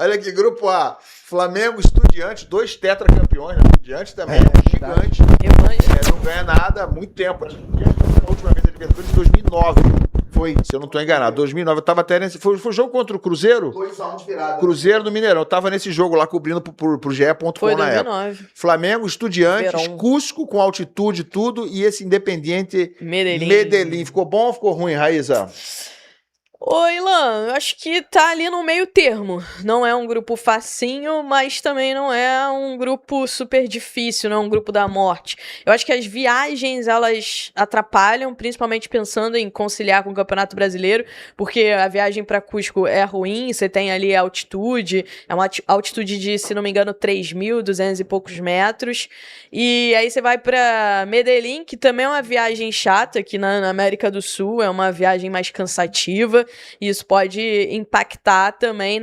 Olha aqui, grupo A. Flamengo, Estudiantes, 2 tetracampeões, né? Estudiantes também, gigante. Não ganha nada há muito tempo. A última vez a Libertadores em 2009. Foi, se eu não estou enganado, 2009. Eu estava até nesse... Foi o jogo contra o Cruzeiro? 2-1 de virada. Cruzeiro do Mineirão. Eu estava nesse jogo lá, cobrindo pro GE.com na época. Flamengo, Estudiantes, Verão. Cusco com altitude e tudo, e esse Independiente Medellín. Ficou bom ou ficou ruim, Raíza? Oi, Ilan, eu acho que tá ali no meio termo. Não é um grupo facinho, mas também não é um grupo super difícil, não é um grupo da morte. Eu acho que as viagens, elas atrapalham, principalmente pensando em conciliar com o Campeonato Brasileiro, porque a viagem para Cusco é ruim, você tem ali a altitude, é uma altitude de, se não me engano, 3.200 e poucos metros, e aí você vai para Medellín, que também é uma viagem chata, aqui na América do Sul, é uma viagem mais cansativa. Isso pode impactar também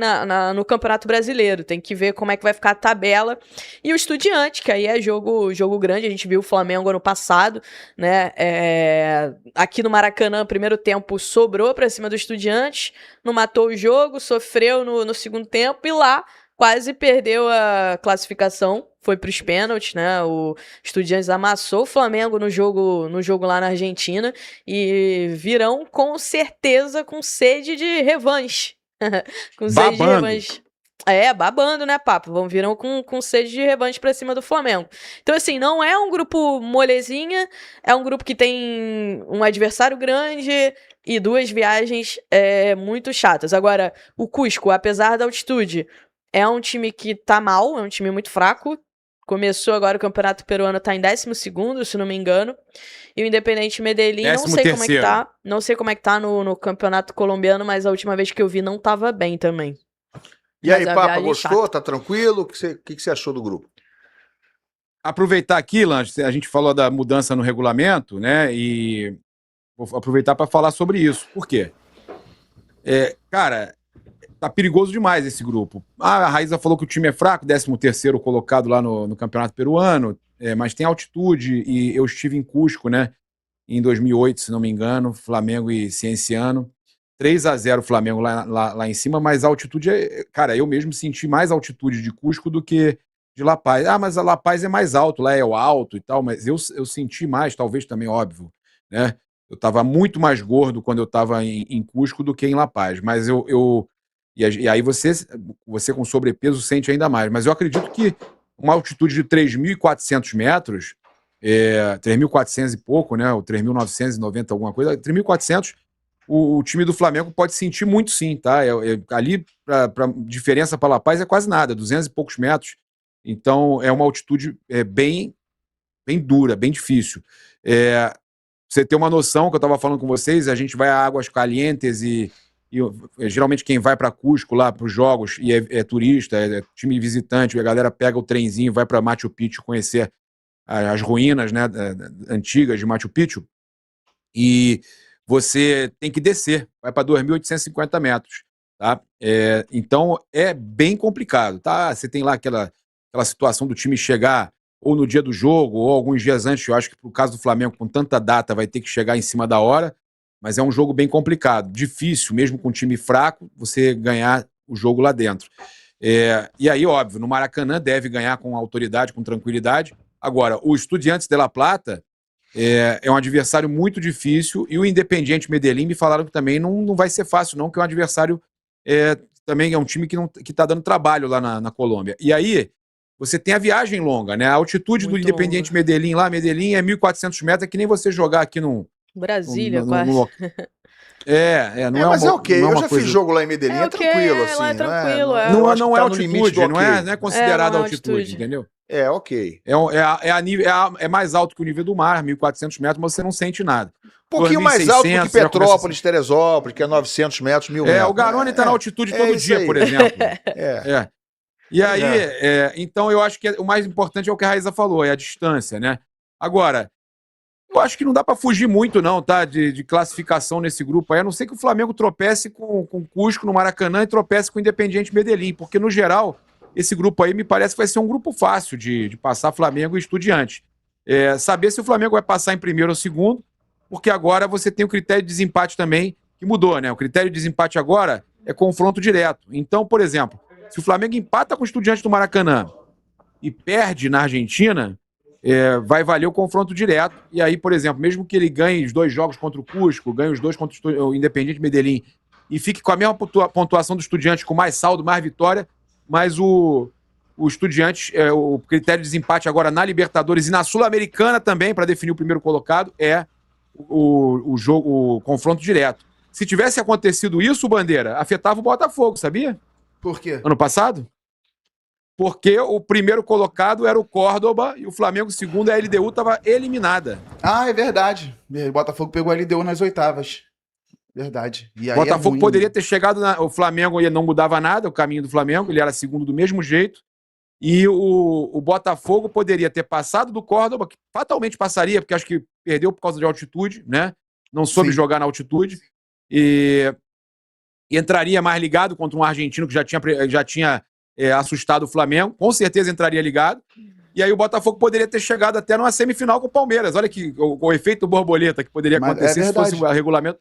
no Campeonato Brasileiro. Tem que ver como é que vai ficar a tabela. E o Estudiante, que aí é jogo grande. A gente viu o Flamengo ano passado, né? Aqui no Maracanã, primeiro tempo sobrou para cima do Estudiante, não matou o jogo, sofreu no segundo tempo e lá quase perdeu a classificação. Foi para os pênaltis, né? O Estudiantes amassou o Flamengo no jogo lá na Argentina e virão com certeza com sede de revanche. Com sede de revanche. Babando, né, papo? Virão com sede de revanche pra cima do Flamengo. Então, assim, não é um grupo molezinha, é um grupo que tem um adversário grande e 2 viagens muito chatas. Agora, o Cusco, apesar da altitude, é um time que tá mal, é um time muito fraco. Começou agora o Campeonato Peruano, tá em 12º, se não me engano. E o Independiente Medellín, não sei como é que tá. Não sei como é que tá no Campeonato Colombiano, mas a última vez que eu vi não tava bem também. E aí, Papa, gostou? Tá tranquilo? O que você achou do grupo? Aproveitar aqui, Lange, a gente falou da mudança no regulamento, né? E vou aproveitar para falar sobre isso. Por quê? Cara, tá perigoso demais esse grupo. A Raíza falou que o time é fraco, 13º colocado lá no Campeonato Peruano, mas tem altitude, e eu estive em Cusco, né, em 2008, se não me engano, Flamengo e Cienciano, 3-0 Flamengo lá em cima, mas a altitude, cara, eu mesmo senti mais altitude de Cusco do que de La Paz. Mas a La Paz é mais alto, lá é o alto e tal, mas eu senti mais, talvez também, óbvio, né, eu estava muito mais gordo quando eu estava em Cusco do que em La Paz, mas e aí você com sobrepeso sente ainda mais. Mas eu acredito que uma altitude de 3.400 metros, 3.400 e pouco, né, ou 3.990 alguma coisa, 3.400, o time do Flamengo pode sentir muito sim, tá? Ali, pra diferença para La Paz é quase nada, 200 e poucos metros. Então, é uma altitude bem dura, bem difícil. Você ter uma noção, que eu estava falando com vocês, a gente vai a Águas Calientes e geralmente quem vai para Cusco lá para os jogos e é turista, é time visitante, a galera pega o trenzinho, vai para Machu Picchu conhecer as ruínas, né, antigas de Machu Picchu, e você tem que descer, vai para 2.850 metros, tá? Então é bem complicado, tá? Você tem lá aquela situação do time chegar ou no dia do jogo ou alguns dias antes. Eu acho que pro caso do Flamengo, com tanta data, vai ter que chegar em cima da hora. Mas é um jogo bem complicado, difícil, mesmo com um time fraco, você ganhar o jogo lá dentro. E aí, óbvio, no Maracanã deve ganhar com autoridade, com tranquilidade. Agora, o Estudiantes de La Plata é um adversário muito difícil, e o Independiente Medellín me falaram que também não vai ser fácil, não, que é um adversário, também é um time que está dando trabalho lá na Colômbia. E aí, você tem a viagem longa, né? A altitude muito do Independiente Medellín lá, Medellín é 1.400 metros, é que nem você jogar aqui no Brasília, quase. não é mas uma, é ok, não é eu uma já coisa... fiz jogo lá em Medellín, é tranquilo, assim. Lá é tranquilo, não é altitude, não é considerada altitude, entendeu? Ok. É mais alto que o nível do mar, 1.400 metros, mas você não sente nada. Um pouquinho mais alto do que Petrópolis, Teresópolis, que é 900 metros, 1.000 metros. O Garone tá na altitude todo dia, por exemplo. E aí, então eu acho que o mais importante é o que a Raíza falou, é a distância, né? Agora, eu acho que não dá para fugir muito, não, tá? De classificação nesse grupo aí, a não ser que o Flamengo tropece com o Cusco no Maracanã e tropece com o Independiente Medellín, porque, no geral, esse grupo aí me parece que vai ser um grupo fácil de passar Flamengo e Estudiante. Saber se o Flamengo vai passar em primeiro ou segundo, porque agora você tem o critério de desempate também, que mudou, né? O critério de desempate agora é confronto direto. Então, por exemplo, Se o Flamengo empata com o Estudiantes do Maracanã e perde na Argentina, vai valer o confronto direto. E aí, por exemplo, mesmo que ele ganhe os 2 jogos contra o Cusco, ganhe os 2 contra o Independiente Medellín e fique com a mesma pontuação do Estudiantes, com mais saldo, mais vitória, mas o Estudiantes, o critério de desempate agora na Libertadores e na Sul-Americana também, para definir o primeiro colocado, é o confronto direto. Se tivesse acontecido isso, Bandeira, afetava o Botafogo, sabia? Por quê? Ano passado? Porque o primeiro colocado era o Córdoba e o Flamengo, segundo, a LDU estava eliminada. Ah, é verdade. O Botafogo pegou a LDU nas oitavas. Verdade. E aí o Botafogo poderia ter chegado, o Flamengo não mudava nada, o caminho do Flamengo, ele era segundo do mesmo jeito. E o Botafogo poderia ter passado do Córdoba, que fatalmente passaria, porque acho que perdeu por causa de altitude, né? Não soube jogar na altitude. E entraria mais ligado contra um argentino que já tinha assustado o Flamengo. Com certeza entraria ligado. E aí o Botafogo poderia ter chegado até numa semifinal com o Palmeiras. Olha que o efeito borboleta que poderia acontecer se fosse o regulamento.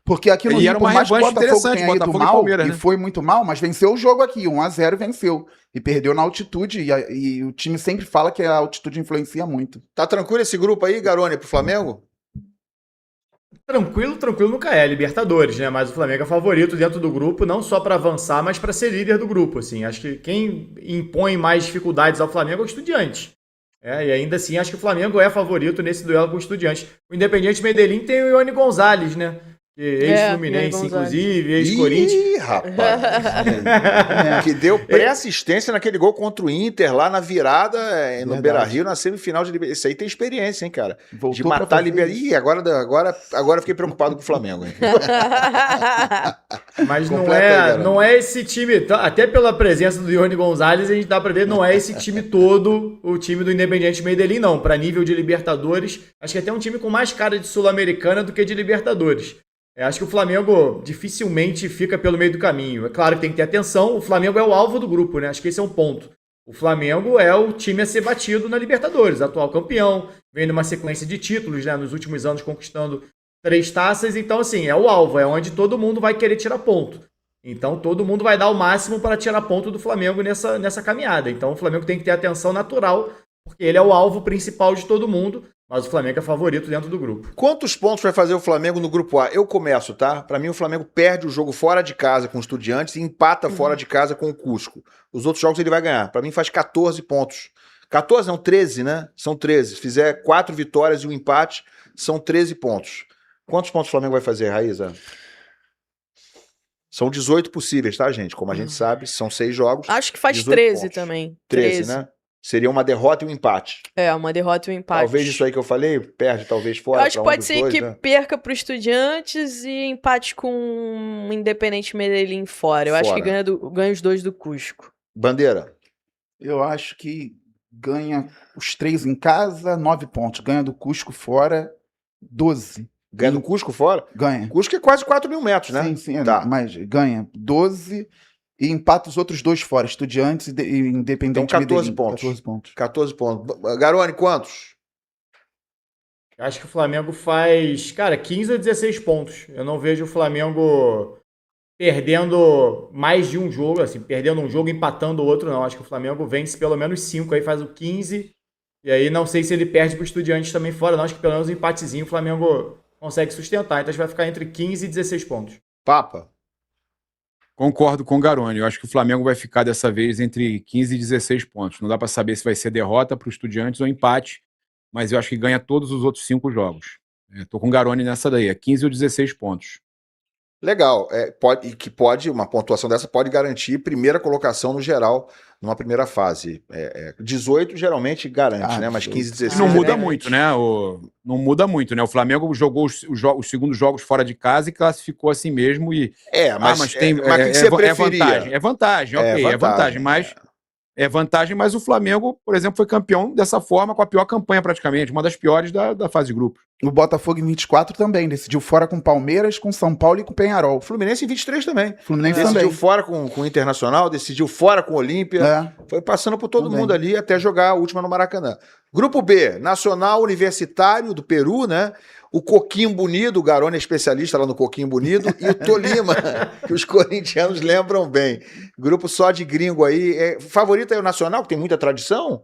Porque aqui no Rio, era uma revanche interessante, Botafogo e Palmeiras, né? E foi muito mal, mas venceu o jogo aqui, 1-0 venceu. E perdeu na altitude, e o time sempre fala que a altitude influencia muito. Tá tranquilo esse grupo aí, Garone, pro Flamengo? Tranquilo nunca é, Libertadores, né? Mas o Flamengo é favorito dentro do grupo, não só para avançar, mas para ser líder do grupo, assim. Acho que quem impõe mais dificuldades ao Flamengo é o Estudiantes. E ainda assim, acho que o Flamengo é favorito nesse duelo com o Estudiantes. O Independiente Medellín tem o Ione Gonzalez, né? Ex-Fluminense, inclusive, ex-Corinthians. Ih, rapaz. Que deu pré-assistência naquele gol contra o Inter, lá na virada, no Beira-Rio, na semifinal de Libertadores. Isso aí tem experiência, hein, cara? Voltou de matar a Libertadores. Ih, agora fiquei preocupado com o Flamengo, hein? Mas não é esse time, até pela presença do Ione Gonzalez, a gente dá pra ver, não é esse time todo, o time do Independiente Medellín, não. Pra nível de Libertadores, acho que é até um time com mais cara de Sul-Americana do que de Libertadores. Acho que o Flamengo dificilmente fica pelo meio do caminho. É claro que tem que ter atenção, o Flamengo é o alvo do grupo, né? Acho que esse é um ponto. O Flamengo é o time a ser batido na Libertadores, atual campeão, vem numa sequência de títulos, né? Nos últimos anos conquistando 3 taças, então assim, é o alvo, é onde todo mundo vai querer tirar ponto. Então todo mundo vai dar o máximo para tirar ponto do Flamengo nessa caminhada. Então o Flamengo tem que ter atenção natural, porque ele é o alvo principal de todo mundo. Mas o Flamengo é favorito dentro do grupo. Quantos pontos vai fazer o Flamengo no grupo A? Eu começo, tá? Pra mim, o Flamengo perde o jogo fora de casa com o Estudiantes e empata fora de casa com o Cusco. Os outros jogos ele vai ganhar. Pra mim, faz 14 pontos. 14 não, 13, né? São 13. Se fizer 4 vitórias e um empate, são 13 pontos. Quantos pontos o Flamengo vai fazer, Raíza? São 18 possíveis, tá, gente? Como a gente sabe, são 6 jogos. Acho que faz 13 pontos. Também. 13, né? Seria uma derrota e um empate. Uma derrota e um empate. Talvez isso aí que eu falei, perde talvez fora. Eu acho que pode ser que perca para o Estudiantes e empate com o Independente Medellín fora. Eu acho que ganha os 2 do Cusco. Bandeira. Eu acho que ganha os 3 em casa, 9 pontos. Ganha do Cusco fora, 12. Ganha do Cusco fora? Ganha. Cusco é quase 4 mil metros, né? Sim, tá. Mas ganha 12 e empata os outros 2 fora, Estudiantes e Independente então, 14 Medellín. Pontos. 14 pontos. 14 pontos. Garone, quantos? Acho que o Flamengo faz, 15 a 16 pontos. Eu não vejo o Flamengo perdendo mais de um jogo, assim, perdendo um jogo e empatando o outro, não. Acho que o Flamengo vence pelo menos 5, aí faz o 15. E aí não sei se ele perde para o Estudiantes também fora, não. Acho que pelo menos um empatezinho o Flamengo consegue sustentar. Então a gente vai ficar entre 15 e 16 pontos. Papa. Concordo com o Garone. Eu acho que o Flamengo vai ficar dessa vez entre 15 e 16 pontos. Não dá para saber se vai ser derrota para o Estudiantes ou empate, mas eu acho que ganha todos os outros 5 jogos. Estou com o Garone nessa daí, 15 ou 16 pontos. Legal. Uma pontuação dessa pode garantir primeira colocação no geral, numa primeira fase. 18 geralmente garante, né? Mas 15, 16... Não muda muito, né? Não muda muito, né? O Flamengo jogou os segundos jogos fora de casa e classificou assim mesmo. Mas tem... o que você preferia? É vantagem, ok. É vantagem, mas... É vantagem, mas o Flamengo, por exemplo, foi campeão dessa forma, com a pior campanha praticamente, uma das piores da fase de grupos. O Botafogo em 24 também, decidiu fora com Palmeiras, com São Paulo e com Peñarol. O Fluminense em 23 também. Decidiu também. Fora com o Internacional, decidiu fora com o Olímpia. Foi passando por todo mundo ali até jogar a última no Maracanã. Grupo B, Nacional Universitário do Peru, né? o Coquimbo Unido, o Garone é especialista lá no Coquimbo Unido, e o Tolima, que os corintianos lembram bem. Grupo só de gringo aí. Favorito é o Nacional, que tem muita tradição?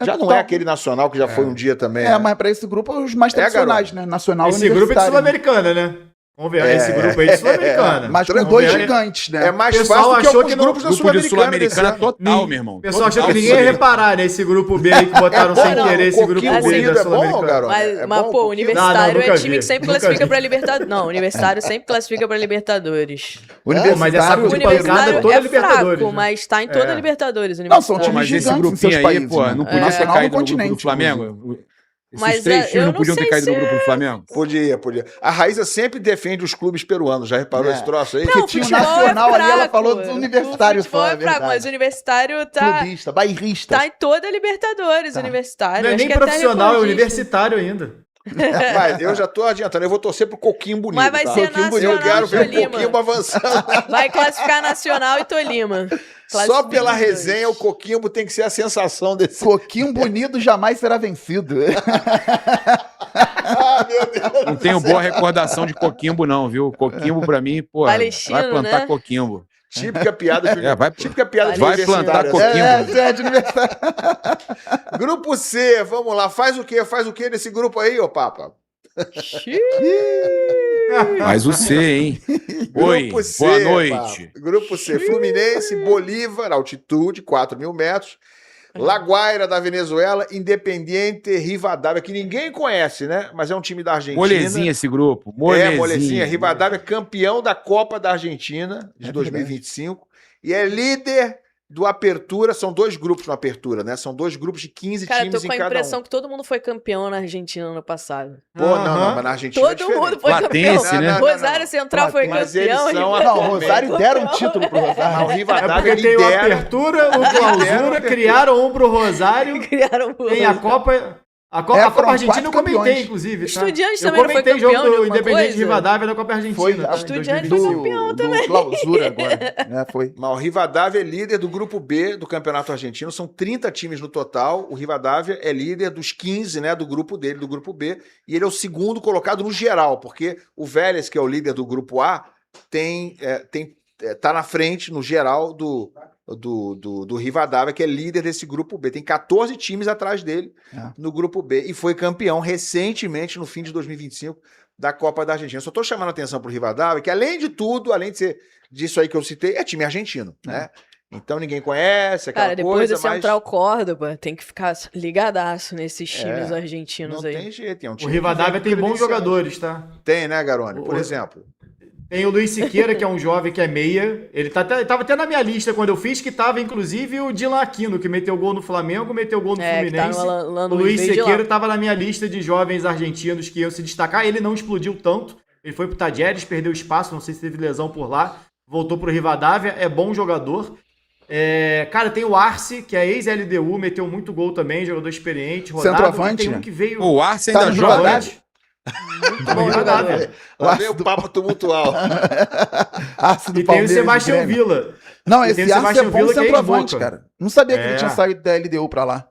Já não é aquele Nacional que já foi um dia também. Mas pra esse grupo, os mais tradicionais, né? Nacional e Esse grupo é de Sul-Americana, né? Vamos ver, esse grupo aí de Sul-Americana. Mas com dois gigantes, né? É mais fácil do que alguns grupos da Grupo de Sul-Americana. Sul-Americana total, meu irmão. O pessoal achou que ninguém ia reparar nesse grupo B aí que botaram sem querer esse grupo B da Sul-Americana. Mas pô, o Universitário é time que sempre classifica pra Libertadores. Não, o Universitário sempre classifica pra Libertadores. Mas essa O Universitário é toda é Libertadores. fraco, mas tá em toda a Libertadores. Não, são times Mas esse gigantes em seus grupinho aí, países. pô, né? não podia ter Nacional caído no no grupo do continente, Flamengo? Esses Mas, três eu times não não podiam ter sei caído no se- grupo do Flamengo? Podia. A Raíza sempre defende os clubes peruanos. Já reparou esse troço aí? Não, tinha o futebol Nacional é ali, ela fraco. falou do Universitário O futebol só, é é fraco, verdade. mas o Universitário tá Clubista, bairrista. em toda a Libertadores, Tá. Universitário. Não é Acho nem que até profissional, é recordista. universitário ainda. Mas eu já tô adiantando. Eu vou torcer pro Coquimbo Unido. Mas vai tá? ser Coquimbo Unido. Nacional Eu quero e ver o Tolima. Coquimbo avançando. Vai classificar Nacional e Tolima. Só pela Classifica os dois. resenha, o Coquimbo tem que ser a sensação desse. Coquimbo Unido jamais será vencido. Ah, meu Deus. Não tenho boa recordação de Coquimbo, não, viu? Coquimbo, pra mim, pô, Palestino, vai plantar né? Coquimbo. Típica piada de, Vai típica piada de vai universitário, plantar assim. Coquimbo. É de aniversário. Grupo C, vamos lá. Faz o quê? Faz o quê nesse grupo aí, ô Papa? Mas o C, hein? Oi, Grupo C, boa noite. Papa. Grupo C, Fluminense, Bolívar, altitude, 4.000 metros. La Guaira, da Venezuela, Independiente Rivadavia, que ninguém conhece, né? Mas é um time da Argentina. Molezinha esse grupo. Molezinha. Rivadavia, campeão da Copa da Argentina de 2025. E é líder do Apertura. São 2 grupos no Apertura, né? São 2 grupos de 15 Cara, times tô em com a cada impressão um. que todo mundo foi campeão na Argentina ano passado. Pô, não, mas na Argentina é Todo diferente. mundo foi Platense, campeão. né? Rosário Central foi Mas eles campeão. são River a- Não, o Rosário deram um título pro Não, o Rosário. É Rivadavia porque tem o lidera. Apertura, o Clausura, criaram um pro Rosário, Criaram o tem a Copa... A foram Copa Argentina eu 4 comentei, campeões. inclusive. Tá? Estudiantes eu também não foi comentei campeão de jogo do alguma Independente coisa? Rivadavia na Copa Argentina. Foi tá? Em Estudiantes 2025. foi campeão também. Clausura agora. Foi. Mas o Rivadavia é líder do grupo B do Campeonato Argentino. São 30 times no total. O Rivadavia é líder dos 15, né, do grupo dele, do grupo B. E ele é o segundo colocado no geral, porque o Vélez, que é o líder do grupo A, tá na frente, no geral, do Rivadavia, que é líder desse grupo B. Tem 14 times atrás dele no grupo B. E foi campeão recentemente, no fim de 2025, da Copa da Argentina. Só estou chamando a atenção para o Rivadavia, que além de tudo, além de ser disso aí que eu citei, é time argentino, né? Então ninguém conhece aquela Cara, depois coisa, do Central Córdoba, tem que ficar ligadaço nesses times não argentinos aí. tem jeito. É um O time Rivadavia que tem bons credenciado. jogadores, tá? Tem, né, Garone? Por exemplo. Tem o Luiz Siqueira, que é um jovem que é meia. Ele tava até na minha lista quando eu fiz, que tava inclusive o Dylan Aquino, que meteu gol no Flamengo, meteu gol no Que tá Fluminense. lá O no Luiz veio de lá. Siqueira tava na minha lista de jovens argentinos que iam se destacar. Ele não explodiu tanto. Ele foi pro Tajeres, perdeu espaço, não sei se teve lesão por lá. Voltou pro Rivadavia, é bom jogador. Cara, tem o Arce, que é ex-LDU, meteu muito gol também, jogador experiente, rodado. Centroavante, E tem um né? que veio... O Arce Tá ainda no joga. Rivadavia? Tá no Rivadavia. Lá vem o papo tumultual. Arce do E tem o Palmeiras, Sebastião do Grêmio. Villa. Não, E tem esse o Arce é Sebastião bom Villa, que é centroavante, ex-Boca. cara. Não sabia que ele É. tinha saído da LDU pra lá.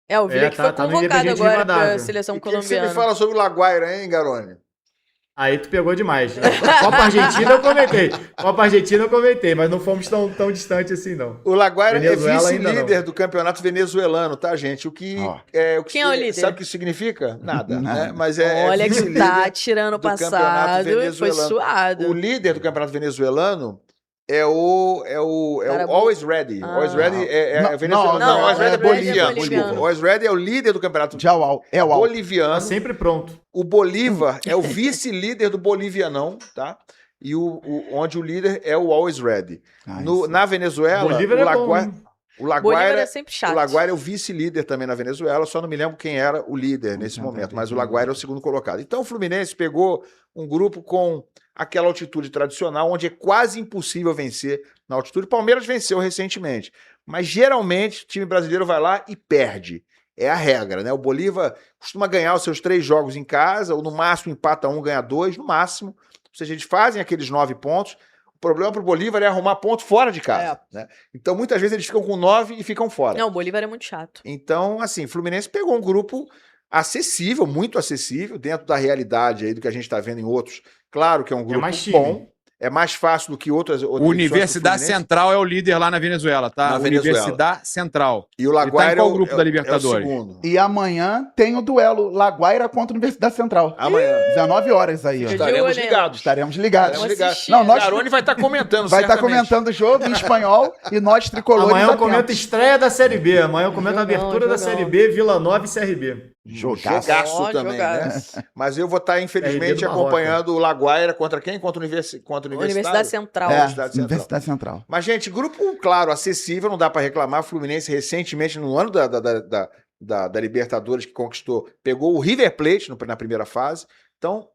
É, o Villa que foi tá no convocado Independiente agora pra Rivadavia. seleção O que você me colombiana. fala sobre o La Guaira, hein, Garone? Aí tu pegou demais. Copa Argentina eu comentei. Copa Argentina eu comentei, mas não fomos tão distante assim, não. O La Guaira é Venezuela ainda vice-líder não. do campeonato venezuelano, tá, gente? O que Quem é o líder? Sabe o que isso significa? Nada, Nada. né? Mas é Olha que vice-líder tá tirando o do campeonato passado, foi venezuelano. suado. O líder do campeonato venezuelano é o Cara, Always Ready. Ah. Always Ready é Não, venezuelano. não, Não, Always Ready é Always Ready é boliviano. boliviano. Desculpa. Always Ready é o líder do campeonato Já é o Al. boliviano. Tá sempre pronto. O Bolívar é o vice-líder do bolivianão, tá? E onde o líder é o Always Ready. Na Venezuela, Bolívar o é La bom, Guaira, hein? o La Bolívar Guaira, é sempre chato. o La Guaira é o vice-líder também na Venezuela, só não me lembro quem era o líder nesse momento, mas o La Guaira é o segundo colocado. Então o Fluminense pegou um grupo com aquela altitude tradicional, onde é quase impossível vencer na altitude. O Palmeiras venceu recentemente, mas geralmente o time brasileiro vai lá e perde. É a regra, né? O Bolívar costuma ganhar os seus 3 jogos em casa, ou no máximo empata 1, ganha 2, no máximo. Ou seja, eles fazem aqueles 9 pontos. O problema pro Bolívar é arrumar ponto fora de casa, né? Então, muitas vezes eles ficam com 9 e ficam fora. Não, o Bolívar é muito chato. Então, assim, Fluminense pegou um grupo acessível, muito acessível, dentro da realidade aí do que a gente está vendo em outros. Claro que é um grupo mais time. bom, é mais fácil do que outras Universidade Central é o líder lá na Venezuela, tá? Na Venezuela. Universidade Central. E o Ele tá Laguaira em qual grupo da é Libertadores? o segundo. E amanhã tem o duelo Laguaira contra a Universidade Central. Amanhã. 19 horas aí, ó. Fica Estaremos de olho, ligados. Estaremos ligados. Vamos ligados. assistir. Não, nós- Garone vai estar comentando, Vai estar certamente. comentando o jogo em espanhol e nós tricolores Amanhã eu atentos. comento estreia da Série B. Amanhã eu comento a Jogão, abertura da jogão. Série B, Vila Nova e CRB. Jogaço Ó, também, jogaço. né? Mas eu vou estar, infelizmente, RB do Marrocos. acompanhando o Laguaira contra quem? Contra o Universidade Universidade Central. É, Universidade Central. Universidade Central. Mas, gente, grupo, claro, acessível, não dá para reclamar. Fluminense, recentemente, no ano da Libertadores, que conquistou, pegou o River Plate na primeira fase. Então,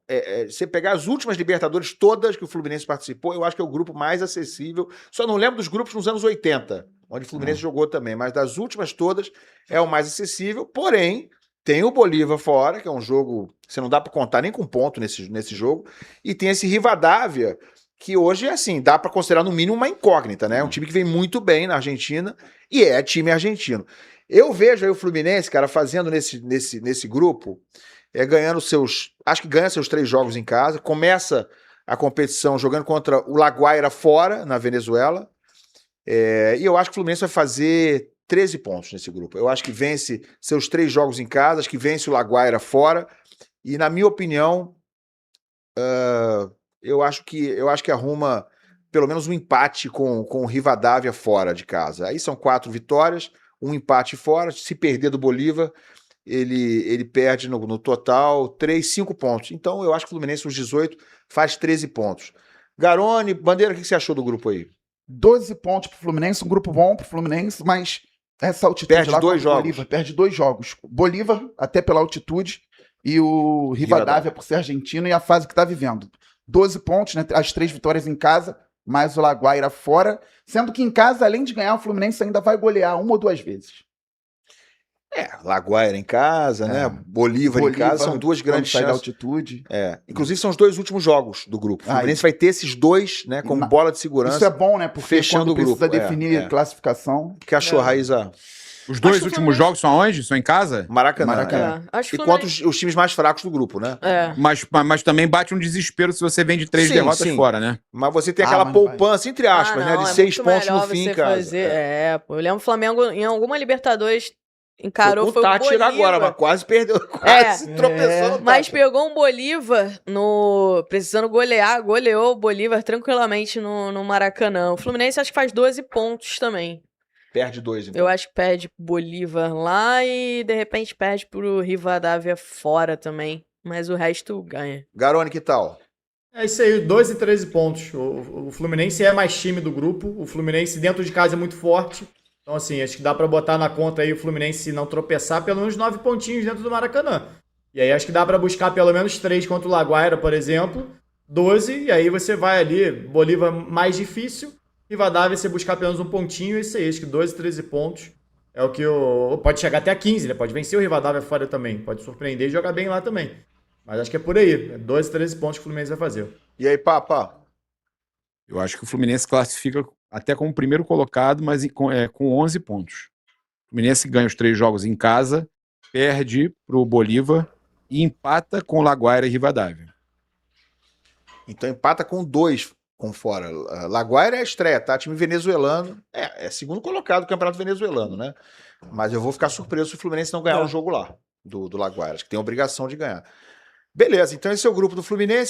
você pegar as últimas Libertadores todas que o Fluminense participou, eu acho que é o grupo mais acessível. Só não lembro dos grupos nos anos 80, onde o Fluminense jogou também, mas das últimas todas é o mais acessível. Porém, tem o Bolívar fora, que é um jogo que você não dá para contar nem com ponto nesse jogo, e tem esse Rivadavia, que hoje, assim, dá para considerar no mínimo uma incógnita, né? É um time que vem muito bem na Argentina e é time argentino. Eu vejo aí o Fluminense, cara, fazendo nesse grupo, ganhando acho que ganha seus 3 jogos em casa, começa a competição jogando contra o Laguaira fora, na Venezuela, e eu acho que o Fluminense vai fazer 13 pontos nesse grupo. Eu acho que vence seus 3 jogos em casa, acho que vence o Laguaira fora, e na minha opinião, eu acho que arruma pelo menos um empate com o Rivadavia fora de casa. Aí são 4 vitórias, um empate fora. Se perder do Bolívar, ele perde no total 5 pontos. Então eu acho que o Fluminense, os 18, faz 13 pontos. Garone, Bandeira, o que você achou do grupo aí? 12 pontos pro Fluminense, um grupo bom pro Fluminense, mas essa altitude Perde lá 2 contra o jogos. Bolívar, perde 2 jogos. Bolívar, até pela altitude, e o Rivadavia por ser argentino e a fase que tá vivendo. 12 pontos, né? As 3 vitórias em casa, mais o Laguaira fora, sendo que em casa, além de ganhar, o Fluminense ainda vai golear 1 ou 2 vezes. Laguaira em casa, né? Bolívar em casa, são 2 grandes sai da chances. altitude. Inclusive são os 2 últimos jogos do grupo. O Fluminense vai ter esses 2, né, como bola de segurança. Isso é bom, né? Porque fechando quando precisa o grupo, definir classificação. O que achou, Raíza? Os 2 Acho que o últimos Fluminense- jogos são aonde? São em casa? Maracanã. Maracanã. Acho que E o contra Fluminense- os times mais fracos do grupo, né? Mas também bate um desespero se você vem de 3 Sim, derrotas sim. fora, né? Mas você tem aquela mas não vai. poupança, entre aspas, né? não, De é 6 muito pontos no melhor fim, você cara. fazer. Pô, eu lembro o Flamengo em alguma Libertadores encarou, foi o Tátira Bolívar. agora, mas quase perdeu, quase tropeçou no Mas Tátira. pegou um Bolívar precisando golear, goleou o Bolívar tranquilamente no Maracanã. O Fluminense acho que faz 12 pontos também. Perde 2, então. Eu acho que perde pro Bolívar lá e de repente perde pro Rivadavia fora também. Mas o resto ganha. Garone, que tal? É isso aí, 2 e 13 pontos. O Fluminense é mais time do grupo. O Fluminense dentro de casa é muito forte. Então, assim, acho que dá pra botar na conta aí o Fluminense não tropeçar pelo menos 9 pontinhos dentro do Maracanã. E aí acho que dá pra buscar pelo menos 3 contra o Laguaira, por exemplo. 12, e aí você vai ali, Bolívar mais difícil. Rivadavia você buscar pelo menos um pontinho, isso aí. Acho que 12, 13 pontos é o que pode chegar até a 15, né? Pode vencer o Rivadavia fora também. Pode surpreender e jogar bem lá também. Mas acho que é por aí. 12, 13 pontos que o Fluminense vai fazer. E aí, Papa? Eu acho que o Fluminense classifica até como primeiro colocado, mas com 11 pontos. O Fluminense ganha os 3 jogos em casa, perde pro Bolívar e empata com Laguaira e Rivadavia. Então empata com 2 com fora. Laguaira é a estreia, tá? Time venezuelano. É segundo colocado do campeonato venezuelano, né? Mas eu vou ficar surpreso se o Fluminense não ganhar o jogo lá, do Laguaira. Acho que tem a obrigação de ganhar. Beleza, então esse é o grupo do Fluminense.